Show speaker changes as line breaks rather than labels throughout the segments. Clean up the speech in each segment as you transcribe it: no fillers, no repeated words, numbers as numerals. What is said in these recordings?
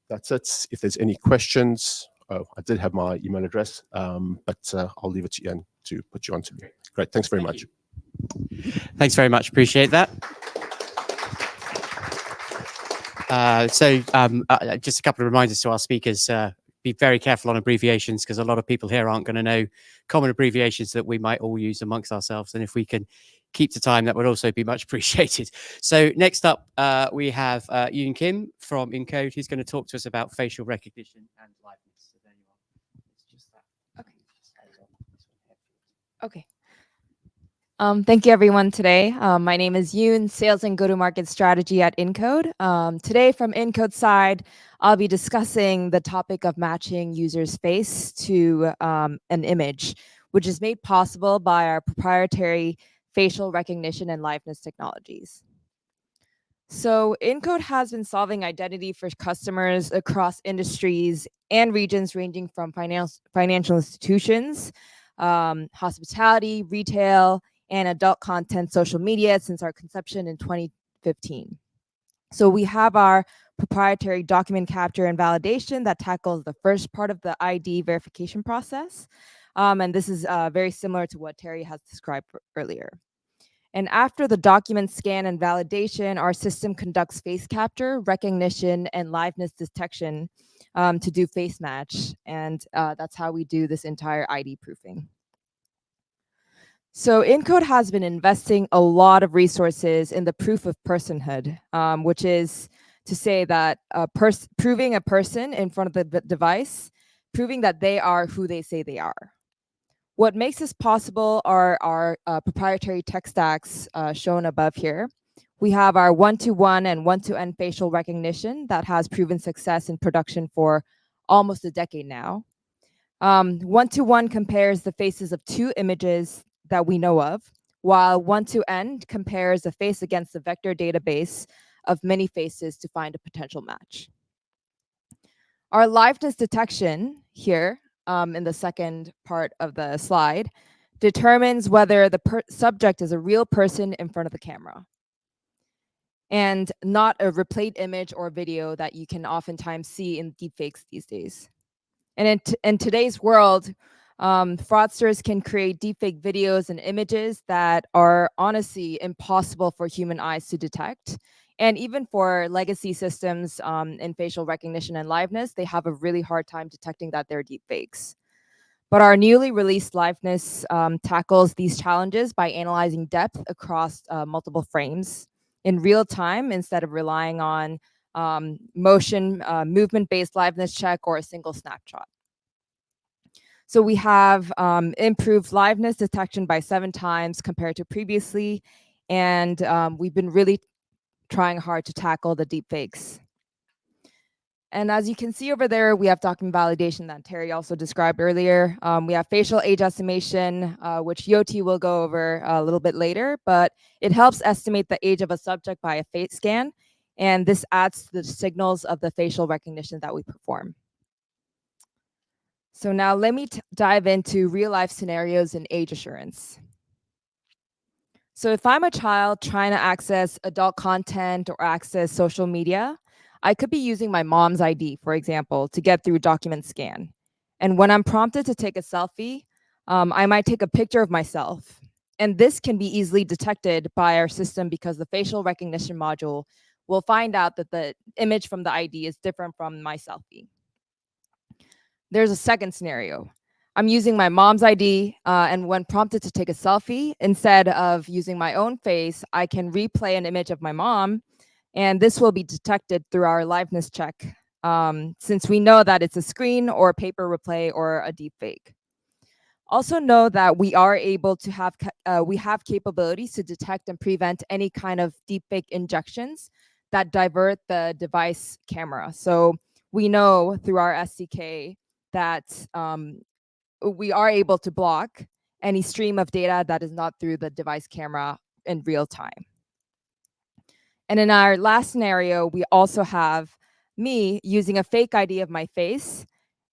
that's it. If there's any questions, I did have my email address, but I'll leave it to Ian to put you on to me. Great, thanks very much.
Thanks very much, appreciate that. Just a couple of reminders to our speakers. Be very careful on abbreviations, because a lot of people here aren't going to know common abbreviations that we might all use amongst ourselves. And if we can keep to time, that would also be much appreciated. So next up, we have Yoon Kim from Incode, who's going to talk to us about facial recognition and liveness. So there you are. It's just that.
Okay. Thank you, everyone, today. My name is Yoon, Sales and Go-to-Market Strategy at Incode. Today, from Incode's side, I'll be discussing the topic of matching users' face to an image, which is made possible by our proprietary facial recognition and liveness technologies. So Incode has been solving identity for customers across industries and regions, ranging from financial institutions, hospitality, retail, and adult content social media since our conception in 2015. So we have our proprietary document capture and validation that tackles the first part of the ID verification process. And this is very similar to what Terry has described earlier. And after the document scan and validation, our system conducts face capture, recognition, and liveness detection to do face match. And that's how we do this entire ID proofing. So Incode has been investing a lot of resources in the proof of personhood, which is to say that proving a person in front of the device, proving that they are who they say they are. What makes this possible are our proprietary tech stacks shown above here. We have our one-to-one and one-to-N facial recognition that has proven success in production for almost a decade now. One-to-one compares the faces of two images that we know of, while one-to-N compares a face against the vector database of many faces to find a potential match. Our liveness detection here, in the second part of the slide, determines whether the subject is a real person in front of the camera and not a replayed image or video that you can oftentimes see in deepfakes these days. And in today's world, fraudsters can create deepfake videos and images that are honestly impossible for human eyes to detect. And even for legacy systems in facial recognition and liveness, they have a really hard time detecting that they're deepfakes. But our newly released liveness tackles these challenges by analyzing depth across multiple frames in real time instead of relying on movement-based liveness check or a single snapshot. So we have improved liveness detection by 7 times compared to previously, and we've been really trying hard to tackle the deepfakes. And as you can see over there, we have document validation that Terry also described earlier. We have facial age estimation, which Yoti will go over a little bit later, but it helps estimate the age of a subject by a face scan, and this adds to the signals of the facial recognition that we perform. So now let me dive into real-life scenarios in age assurance. So if I'm a child trying to access adult content or access social media, I could be using my mom's ID, for example, to get through document scan. And when I'm prompted to take a selfie, I might take a picture of myself. And this can be easily detected by our system because the facial recognition module will find out that the image from the ID is different from my selfie. There's a second scenario. I'm using my mom's ID, and when prompted to take a selfie, instead of using my own face, I can replay an image of my mom, and this will be detected through our liveness check, since we know that it's a screen or a paper replay or a deepfake. Also know that we are able to have capabilities to detect and prevent any kind of deepfake injections that divert the device camera. So we know through our SDK that we are able to block any stream of data that is not through the device camera in real time. And in our last scenario, we also have me using a fake ID of my face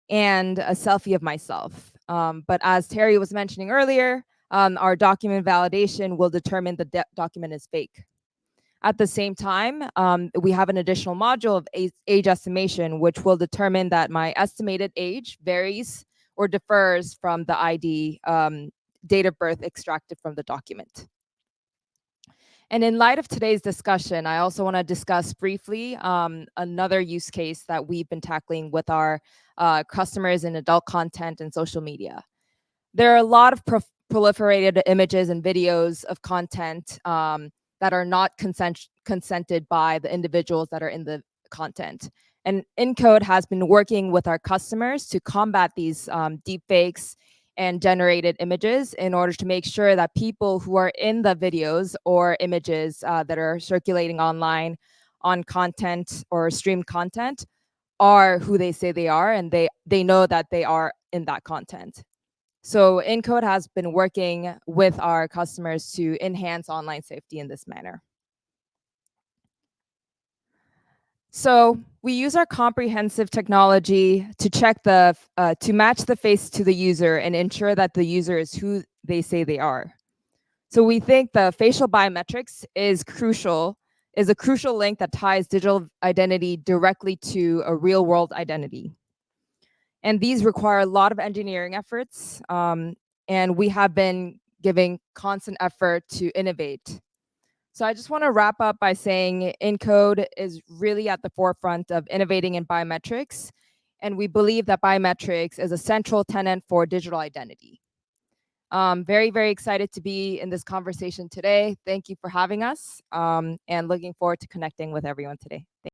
and a selfie of myself. But as Terry was mentioning earlier, our document validation will determine the document is fake. At the same time, we have an additional module of age estimation, which will determine that my estimated age varies or differs from the ID date of birth extracted from the document. And in light of today's discussion, I also want to discuss briefly another use case that we've been tackling with our customers in adult content and social media. There are a lot of proliferated images and videos of content that are not consented by the individuals that are in the content. And Incode has been working with our customers to combat these deepfakes and generated images in order to make sure that people who are in the videos or images that are circulating online on content or streamed content are who they say they are, and they know that they are in that content. So Incode has been working with our customers to enhance online safety in this manner. So we use our comprehensive technology to check to match the face to the user and ensure that the user is who they say they are. So we think the facial biometrics is a crucial link that ties digital identity directly to a real world identity. And these require a lot of engineering efforts, and we have been giving constant effort to innovate. So I just want to wrap up by saying Incode is really at the forefront of innovating in biometrics, and we believe that biometrics is a central tenet for digital identity. Very, very excited to be in this conversation today. Thank you for having us, and looking forward to connecting with everyone today.